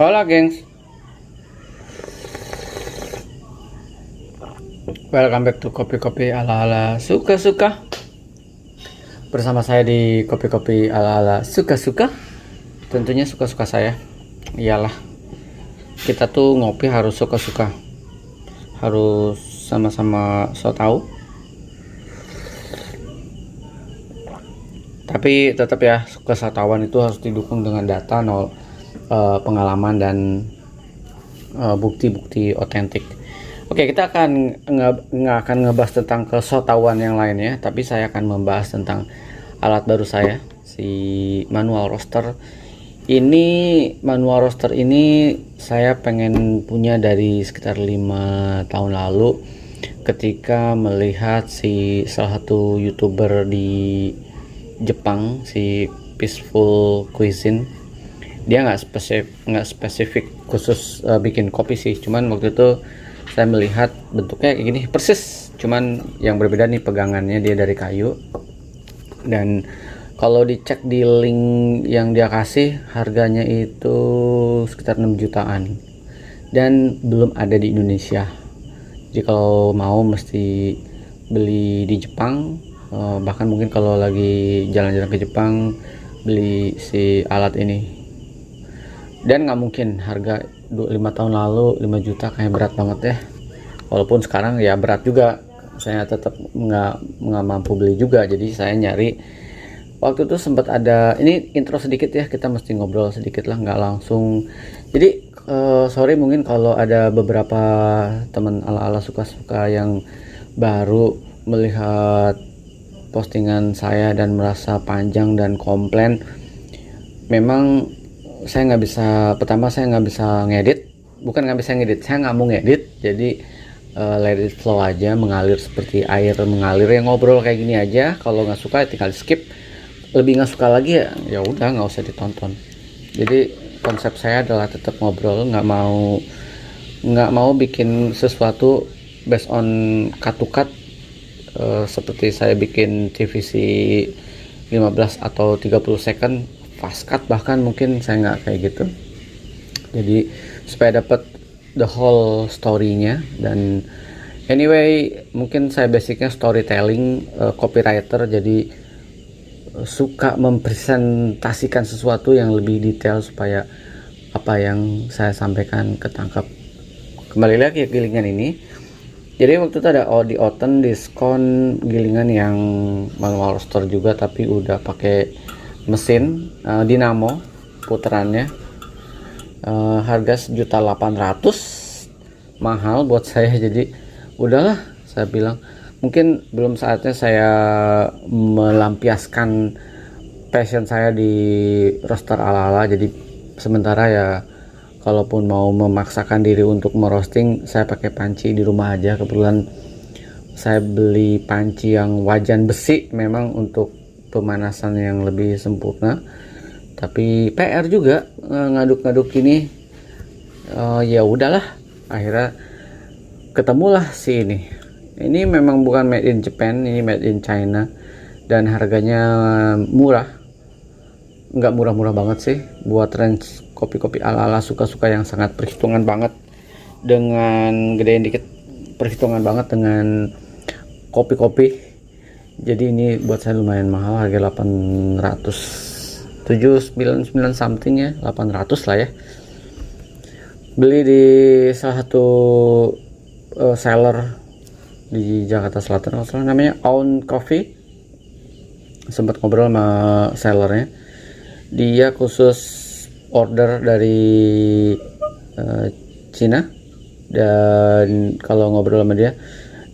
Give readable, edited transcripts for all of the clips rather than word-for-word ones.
Hola gengs, welcome back to kopi-kopi ala-ala suka-suka. Bersama saya di kopi-kopi ala-ala suka-suka. Tentunya suka-suka saya. Iyalah, kita tuh ngopi harus suka-suka, harus sama-sama so tahu. Tapi tetap ya, kesatauan itu harus didukung dengan data, pengalaman dan bukti-bukti otentik. Oke, kita akan nggak akan ngebahas tentang kesotauan yang lainnya, tapi saya akan membahas tentang alat baru saya, si manual roaster. Ini manual roaster ini saya pengen punya dari sekitar 5 tahun lalu, ketika melihat si salah satu YouTuber di Jepang, si Peaceful Cuisine. Dia nggak spesifik khusus bikin kopi sih, cuman waktu itu saya melihat bentuknya kayak gini persis, cuman yang berbeda nih pegangannya, dia dari kayu. Dan kalau dicek di link yang dia kasih, harganya itu sekitar 6 jutaan dan belum ada di Indonesia. Jadi kalau mau mesti beli di Jepang, bahkan mungkin kalau lagi jalan-jalan ke Jepang beli si alat ini. Dan nggak mungkin harga 5 tahun lalu 5 juta, kayak berat banget ya. Walaupun sekarang ya berat juga, saya tetap nggak mampu beli juga. Jadi saya nyari, waktu itu sempat ada, ini intro sedikit ya, kita mesti ngobrol sedikit lah, nggak langsung. Jadi sorry mungkin kalau ada beberapa teman ala-ala suka-suka yang baru melihat postingan saya dan merasa panjang dan komplain. Memang saya nggak bisa, pertama saya nggak bisa ngedit, bukan nggak bisa ngedit, saya nggak mau ngedit. Jadi let it flow aja, mengalir seperti air mengalir, ya ngobrol kayak gini aja. Kalau nggak suka tinggal skip, lebih nggak suka lagi ya udah nggak usah ditonton. Jadi konsep saya adalah tetap ngobrol, nggak mau bikin sesuatu based on cut to cut, seperti saya bikin TVC 15 atau 30 second fast cut, bahkan mungkin saya nggak kayak gitu. Jadi supaya dapat the whole story-nya. Dan anyway, mungkin saya basicnya storytelling, copywriter, jadi suka mempresentasikan sesuatu yang lebih detail supaya apa yang saya sampaikan ketangkap. Kembali lagi ke gilingan ini. Jadi waktu itu ada di Oten diskon gilingan yang manual roaster juga, tapi udah pakai mesin dinamo puterannya, harga 1.800.000, mahal buat saya. Jadi udahlah, saya bilang mungkin belum saatnya saya melampiaskan passion saya di roaster ala-ala. Jadi sementara ya, kalaupun mau memaksakan diri untuk merosting, saya pakai panci di rumah aja. Kebetulan saya beli panci yang wajan besi memang untuk pemanasan yang lebih sempurna, tapi PR juga ngaduk-ngaduk ini. Ya udahlah, akhirnya ketemulah si ini memang bukan made in Japan, ini made in China, dan harganya murah, nggak murah-murah banget sih buat range kopi-kopi ala-ala suka-suka yang sangat perhitungan banget, dengan gedein dikit perhitungan banget dengan kopi-kopi. Jadi ini buat saya lumayan mahal, harga 879 something ya, 800 lah ya. Beli di salah satu seller di Jakarta Selatan, kalau salah namanya Own Coffee. Sempat ngobrol sama sellernya, dia khusus order dari Cina. Dan kalau ngobrol sama dia,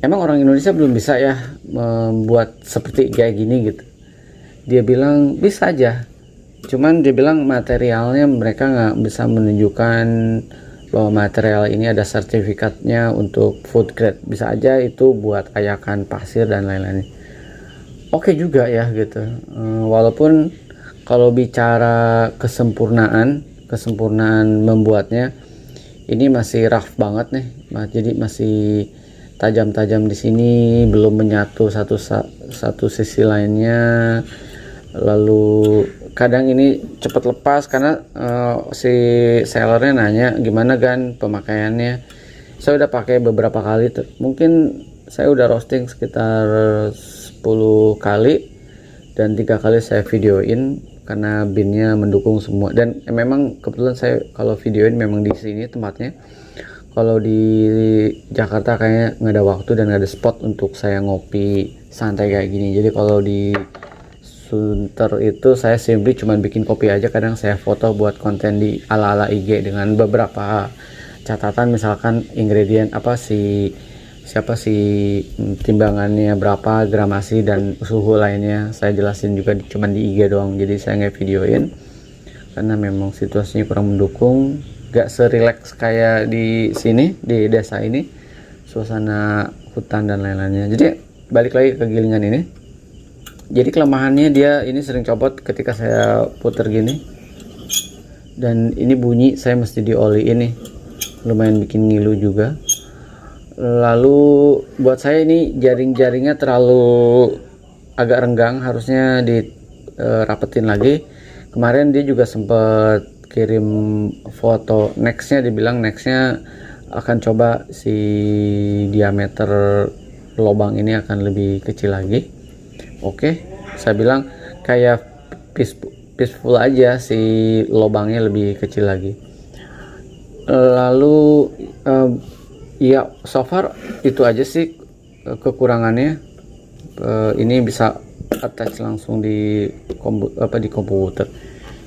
emang orang Indonesia belum bisa ya membuat seperti kayak gini gitu. Dia bilang bisa aja, cuman dia bilang materialnya mereka nggak bisa menunjukkan bahwa material ini ada sertifikatnya untuk food grade. Bisa aja itu buat ayakan pasir dan lain-lain. Oke juga ya gitu. Walaupun kalau bicara kesempurnaan membuatnya, ini masih rough banget nih. Jadi masih tajam-tajam di sini, belum menyatu satu sisi lainnya. Lalu kadang ini cepat lepas karena si sellernya nanya gimana kan pemakaiannya. Saya udah pakai beberapa kali, mungkin saya udah roasting sekitar 10 kali dan 3 kali saya videoin karena binnya mendukung semua. Dan memang kebetulan saya kalau videoin memang di sini tempatnya. Kalau di Jakarta kayaknya nggak ada waktu dan nggak ada spot untuk saya ngopi santai kayak gini. Jadi kalau di Sunter itu saya simply cuman bikin kopi aja, kadang saya foto buat konten di ala-ala IG dengan beberapa catatan, misalkan ingredient apa siapa timbangannya berapa, gramasi dan suhu lainnya saya jelasin juga cuman di IG doang. Jadi saya nggak videoin karena memang situasinya kurang mendukung, gak serileks kayak di sini di desa ini, suasana hutan dan lain-lainnya. Jadi balik lagi ke gilingan ini. Jadi kelemahannya dia ini sering copot ketika saya puter gini, dan ini bunyi saya mesti dioli ini, lumayan bikin ngilu juga. Lalu buat saya ini jaring-jaringnya terlalu agak renggang, harusnya dirapetin lagi. Kemarin dia juga sempat kirim foto nextnya, dibilang nextnya akan coba si diameter lubang ini akan lebih kecil lagi. Oke, saya bilang kayak peaceful aja, si lubangnya lebih kecil lagi. Lalu ya so far itu aja sih kekurangannya. Ini bisa attach langsung di komputer,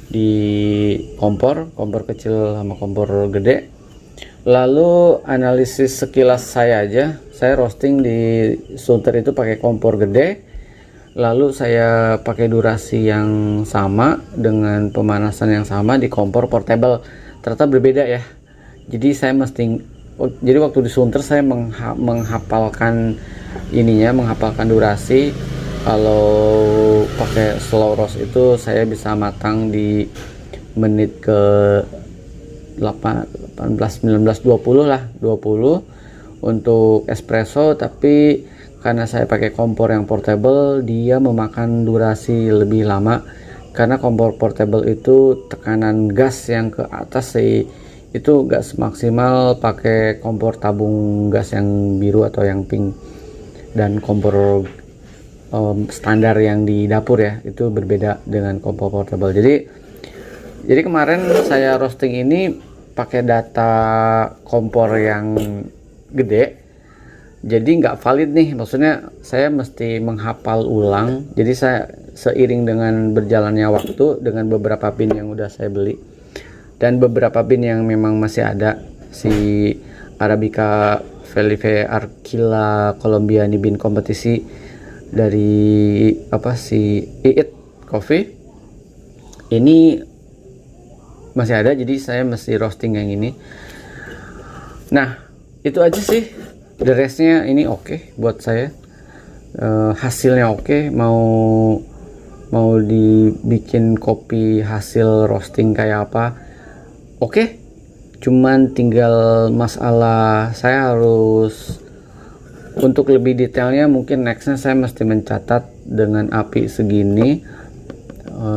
di kompor kecil sama kompor gede. Lalu analisis sekilas saya aja, saya roasting di Sunter itu pakai kompor gede. Lalu saya pakai durasi yang sama dengan pemanasan yang sama di kompor portable. Ternyata berbeda ya. Jadi saya jadi waktu di Sunter saya menghafalkan durasi. Kalau pakai slow roast itu saya bisa matang di menit ke 18, 19, 20 lah, 20 untuk espresso. Tapi karena saya pakai kompor yang portable, dia memakan durasi lebih lama karena kompor portable itu tekanan gas yang ke atas itu gak semaksimal pakai kompor tabung gas yang biru atau yang pink, dan kompor standar yang di dapur ya, itu berbeda dengan kompor portable. Jadi kemarin saya roasting ini pakai data kompor yang gede, jadi nggak valid nih, maksudnya saya mesti menghafal ulang. Jadi saya seiring dengan berjalannya waktu dengan beberapa pin yang udah saya beli dan beberapa pin yang memang masih ada, si Arabica Felipe Arquila Colombiani bean kompetisi dari Iit Coffee ini masih ada, jadi saya mesti roasting yang ini. Nah itu aja sih. The restnya ini oke buat saya, hasilnya oke. Mau dibikin kopi hasil roasting kayak apa oke. Cuman tinggal masalah saya harus, untuk lebih detailnya mungkin nextnya saya mesti mencatat dengan api segini,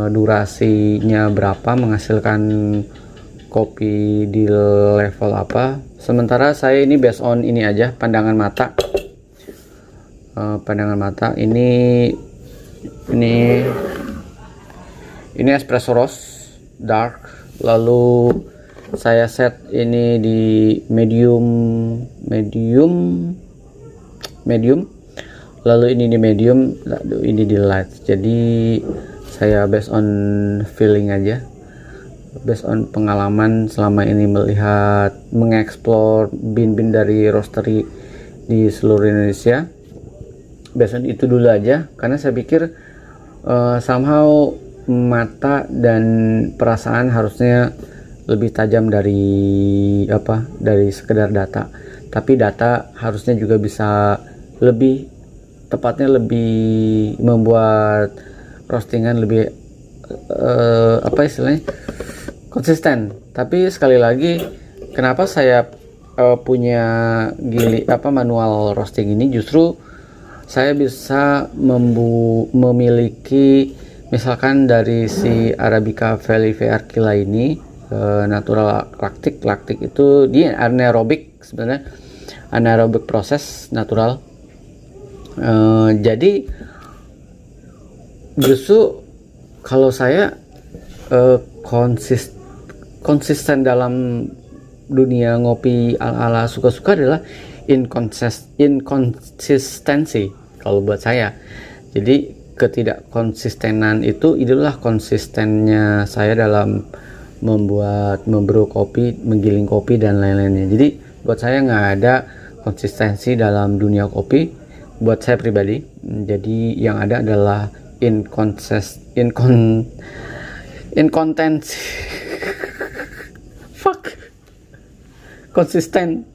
durasinya berapa, menghasilkan kopi di level apa. Sementara saya ini based on ini aja, pandangan mata. Ini espresso roast dark. Lalu saya set ini di medium. Lalu ini di medium, lalu ini di light. Jadi saya based on feeling aja, based on pengalaman selama ini melihat mengeksplor bin-bin dari roastery di seluruh Indonesia. Based on itu dulu aja, karena saya pikir somehow mata dan perasaan harusnya lebih tajam dari sekedar data. Tapi data harusnya juga bisa lebih membuat roastingan lebih konsisten. Tapi sekali lagi, kenapa saya punya manual roasting ini, justru saya bisa memiliki Misalkan dari si Arabica Felivearkila ini natural laktik itu dia anaerobik, sebenarnya anaerobik proses natural. Jadi justru kalau saya konsisten dalam dunia ngopi ala-ala suka-suka adalah inkonsistensi kalau buat saya. Jadi ketidakkonsistenan itu itulah konsistennya saya dalam membrew kopi, menggiling kopi dan lain-lainnya. Jadi buat saya nggak ada konsistensi dalam dunia kopi buat saya pribadi. Jadi yang ada adalah inkontensi fuck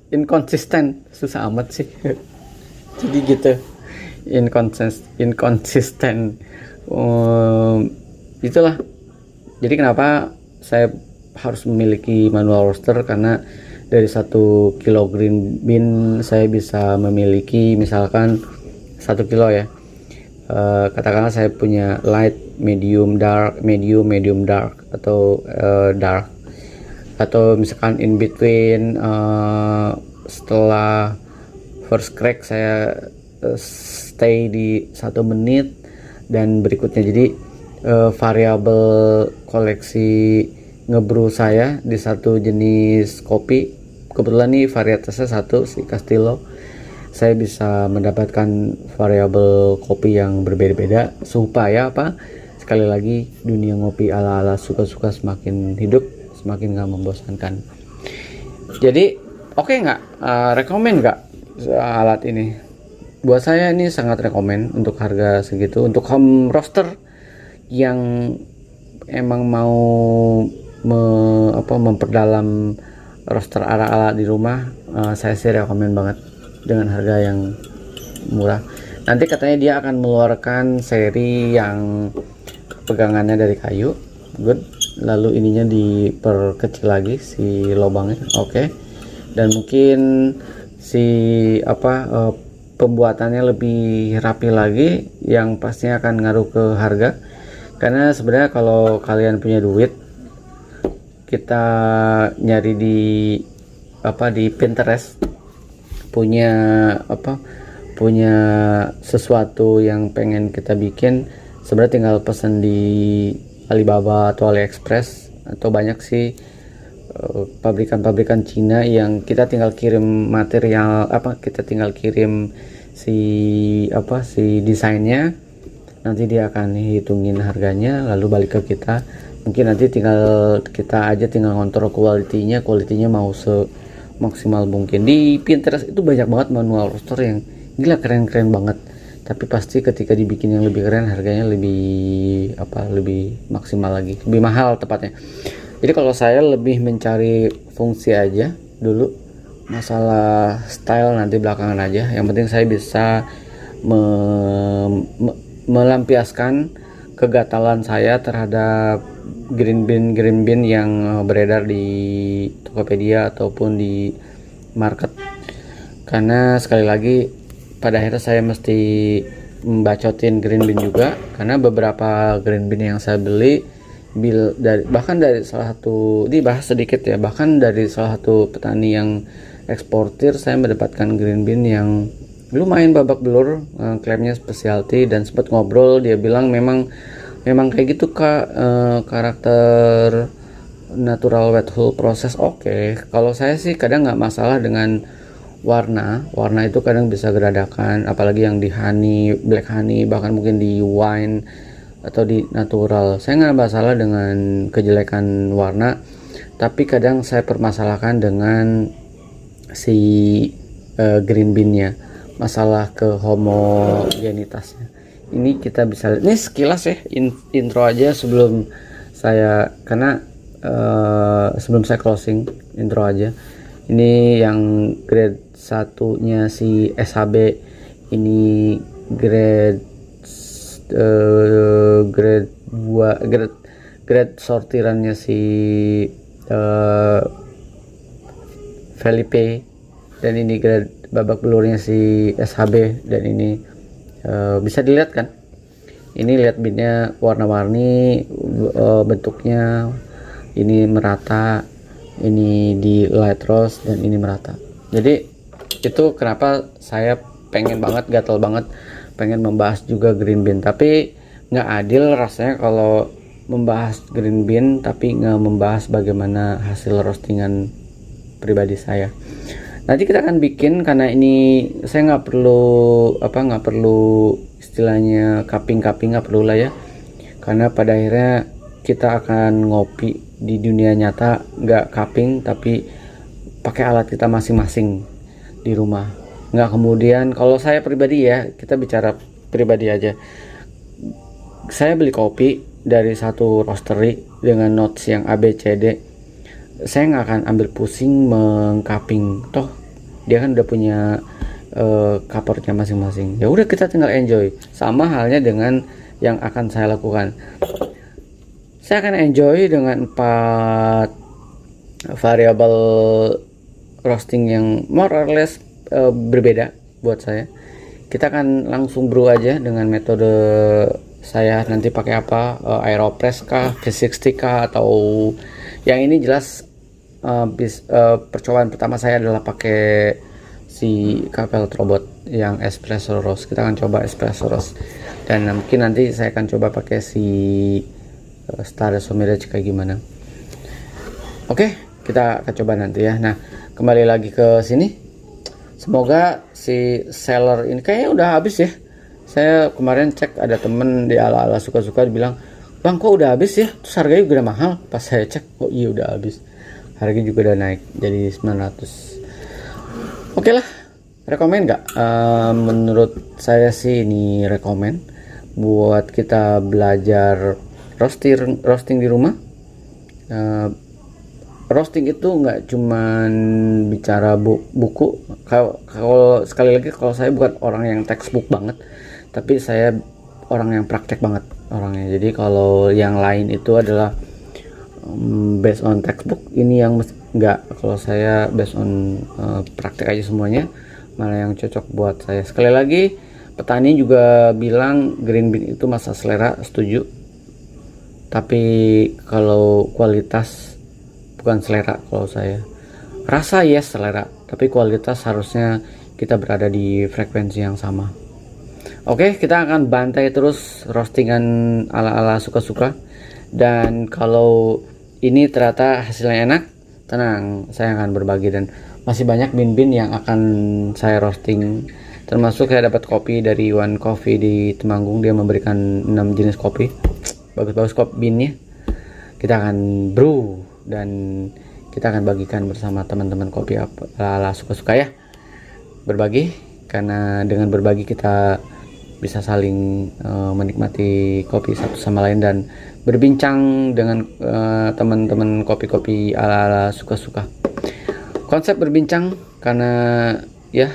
inkonsisten susah amat sih. Jadi gitu, inkonsisten. Itulah jadi kenapa saya harus memiliki manual roaster, karena dari 1 kilo green bean saya bisa memiliki misalkan 1 kilo ya. Katakanlah saya punya light, medium, dark, medium dark, atau dark, atau misalkan in between. Setelah first crack saya stay di 1 menit dan berikutnya. Jadi variabel koleksi ngebrew saya di satu jenis kopi, kebetulan nih varietasnya satu, si Castillo, saya bisa mendapatkan variabel kopi yang berbeda-beda supaya apa, sekali lagi dunia ngopi ala-ala suka-suka semakin hidup, semakin gak membosankan. Jadi oke nggak, rekomen nggak alat ini? Buat saya ini sangat rekomen untuk harga segitu, untuk home roaster yang emang mau memperdalam roaster ala-ala di rumah. Saya sih rekomen banget dengan harga yang murah. Nanti katanya dia akan mengeluarkan seri yang pegangannya dari kayu, good. Lalu ininya diperkecil lagi si lubangnya, oke. Dan mungkin si pembuatannya lebih rapi lagi, yang pastinya akan ngaruh ke harga. Karena sebenarnya kalau kalian punya duit, kita nyari di Pinterest, punya sesuatu yang pengen kita bikin, sebenarnya tinggal pesan di Alibaba atau AliExpress, atau banyak sih pabrikan-pabrikan Cina yang kita tinggal kirim material, kita tinggal kirim si desainnya, nanti dia akan hitungin harganya lalu balik ke kita. Mungkin nanti tinggal ngontrol kualitinya mau semaksimal mungkin. Di Pinterest itu banyak banget manual roaster yang gila keren-keren banget, tapi pasti ketika dibikin yang lebih keren harganya lebih maksimal lagi, lebih mahal tepatnya. Jadi kalau saya lebih mencari fungsi aja dulu, masalah style nanti belakangan aja. Yang penting saya bisa melampiaskan kegatalan saya terhadap green bean yang beredar di Tokopedia ataupun di market. Karena sekali lagi pada akhirnya saya mesti membacotin green bean juga, karena beberapa green bean yang saya beli bahkan dari salah satu petani yang eksportir, saya mendapatkan green bean yang lumayan babak belur, klaimnya specialty, dan sempat ngobrol, dia bilang memang kayak gitu Kak, karakter natural wet hull proses. Oke. Kalau saya sih kadang nggak masalah dengan warna itu kadang bisa geradakan, apalagi yang di honey, black honey, bahkan mungkin di wine atau di natural. Saya nggak masalah dengan kejelekan warna, tapi kadang saya permasalahkan dengan si green bean-nya, masalah ke homogenitasnya. Ini kita bisa lihat, ini sekilas ya, intro aja sebelum saya closing, intro aja. Ini yang grade 1-nya si SHB, ini grade 2, grade sortirannya si Felipe, dan ini grade babak belurnya si SHB, dan ini bisa dilihat kan, Ini lihat beannya warna-warni, bentuknya ini merata, ini di light roast, dan ini merata. Jadi itu kenapa saya pengen banget, gatel banget pengen membahas juga green bean. Tapi nggak adil rasanya kalau membahas green bean tapi nggak membahas bagaimana hasil roastingan pribadi saya. Nanti kita akan bikin, karena ini saya nggak perlu istilahnya cupping nggak perlu lah ya, karena pada akhirnya kita akan ngopi di dunia nyata, nggak cupping tapi pakai alat kita masing-masing di rumah. Nggak kemudian, kalau saya pribadi ya, kita bicara pribadi aja, saya beli kopi dari satu roastery dengan notes yang ABCD, saya nggak akan ambil pusing mengcupping, toh dia kan udah punya cuppernya masing-masing. Ya udah, kita tinggal enjoy. Sama halnya dengan yang akan saya lakukan. Saya akan enjoy dengan 4 variabel roasting yang more or less berbeda buat saya. Kita akan langsung brew aja dengan metode saya nanti pakai apa, Aeropress kah, V60 kah, atau yang ini jelas percobaan pertama saya adalah pakai si Capel Robot yang espresso roast. Kita akan coba espresso roast, dan mungkin nanti saya akan coba pakai si Staresso Mirage kayak gimana. Oke, kita akan coba nanti ya. Nah, kembali lagi ke sini. Semoga si seller ini kayaknya udah habis ya. Saya kemarin cek, ada temen di ala-ala suka-suka bilang, "Bang, kok udah habis ya? Terus harganya juga udah mahal." Pas saya cek, oh iya udah habis. Harganya juga udah naik jadi 900. Oke lah, rekomen nggak? Menurut saya sih ini rekomen buat kita belajar roasting di rumah. Roasting itu nggak cuman bicara buku. Kalau sekali lagi, kalau saya bukan orang yang textbook banget, tapi saya orang yang praktek banget orangnya. Jadi kalau yang lain itu adalah based on textbook, ini yang nggak. Kalau saya based on praktek aja semuanya, malah yang cocok buat saya. Sekali lagi, petani juga bilang green bean itu masalah selera, setuju. Tapi kalau kualitas bukan selera. Kalau saya rasa yes selera, tapi kualitas harusnya kita berada di frekuensi yang sama. Oke, kita akan bantai terus roastingan ala-ala suka-suka. Dan kalau ini ternyata hasilnya enak, tenang, saya akan berbagi. Dan masih banyak bean-bean yang akan saya roasting, termasuk saya dapat kopi dari One Coffee di Temanggung. Dia memberikan 6 jenis kopi, bagus-bagus kopi beannya. Kita akan brew dan kita akan bagikan bersama teman-teman kopi ala-ala suka-suka ya. Berbagi, karena dengan berbagi kita bisa saling menikmati kopi satu sama lain dan berbincang dengan teman-teman kopi-kopi ala-ala suka-suka. Konsep berbincang, karena ya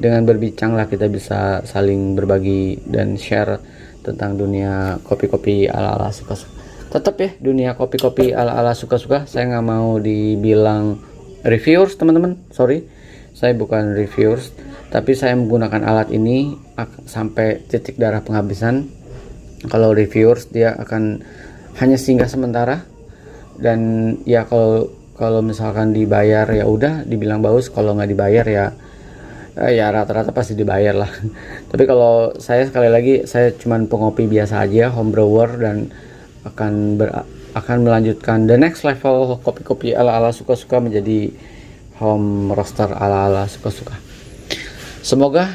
dengan berbincang lah kita bisa saling berbagi dan share tentang dunia kopi-kopi ala-ala suka-suka. Tetap ya, dunia kopi-kopi ala-ala suka-suka. Saya nggak mau dibilang reviewers, teman-teman, sorry, saya bukan reviewers, tapi saya menggunakan alat ini sampai titik darah penghabisan. Kalau reviewers dia akan hanya singgah sementara, dan ya kalau misalkan dibayar ya udah dibilang bagus, kalau nggak dibayar ya rata-rata pasti dibayar lah. Tapi kalau saya, sekali lagi, saya cuman pengopi biasa aja, home brewer, dan akan melanjutkan the next level kopi-kopi ala-ala suka-suka menjadi home roaster ala-ala suka-suka. Semoga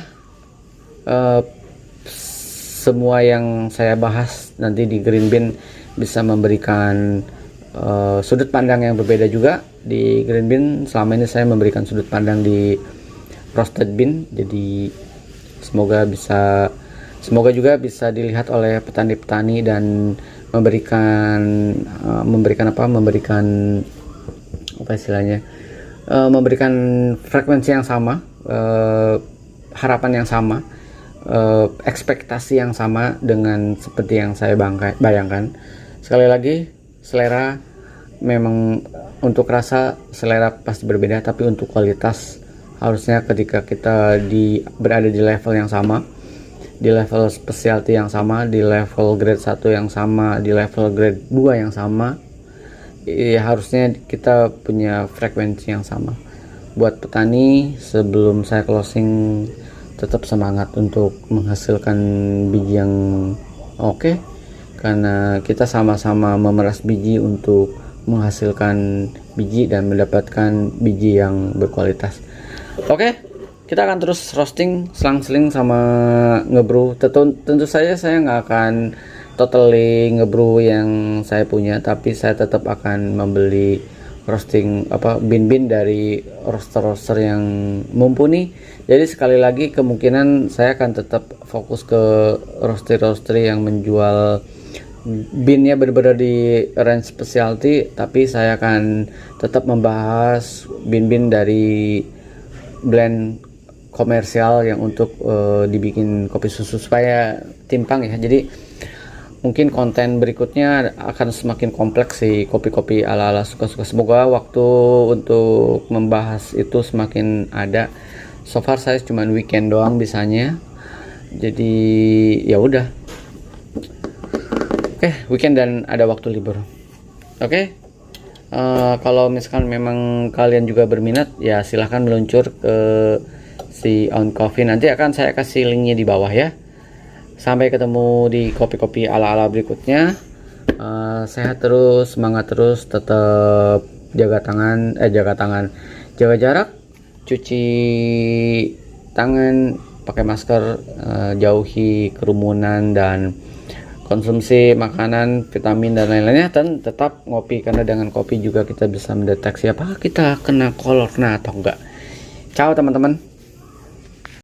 semua yang saya bahas nanti di green bean bisa memberikan sudut pandang yang berbeda juga. Di green bean selama ini saya memberikan sudut pandang di roasted bean, jadi semoga juga bisa dilihat oleh petani-petani dan memberikan frekuensi yang sama, harapan yang sama, ekspektasi yang sama dengan seperti yang saya bayangkan. Sekali lagi, selera memang, untuk rasa selera pasti berbeda, tapi untuk kualitas harusnya ketika kita berada di level yang sama, di level specialty yang sama, di level grade 1 yang sama, di level grade 2 yang sama. Ya, harusnya kita punya frekuensi yang sama. Buat petani, sebelum saya closing, tetap semangat untuk menghasilkan biji yang oke, karena kita sama-sama memeras biji untuk menghasilkan biji dan mendapatkan biji yang berkualitas. Oke, kita akan terus roasting, selang-seling sama ngebrew. Tentu saja saya nggak akan totally ngebrew yang saya punya, tapi saya tetap akan membeli roasting bin-bin dari roaster-roaster yang mumpuni. Jadi sekali lagi kemungkinan saya akan tetap fokus ke roaster-roaster yang menjual binnya benar-benar di range specialty, tapi saya akan tetap membahas bin-bin dari blend komersial yang untuk dibikin kopi susu supaya timpang ya. Jadi mungkin konten berikutnya akan semakin kompleks sih, kopi-kopi ala-ala suka-suka. Semoga waktu untuk membahas itu semakin ada. So far saya cuma weekend doang bisanya. Jadi ya udah. Oke, weekend dan ada waktu libur. Oke. Kalau misalkan memang kalian juga berminat, ya silahkan meluncur ke si On Coffee. Nanti akan saya kasih linknya di bawah ya. Sampai ketemu di kopi-kopi ala-ala berikutnya. Sehat terus, semangat terus, tetap jaga jarak, cuci tangan, pakai masker, jauhi kerumunan, dan konsumsi makanan, vitamin dan lain-lainnya, dan tetap ngopi, karena dengan kopi juga kita bisa mendeteksi apakah kita kena corona atau enggak. Ciao teman-teman.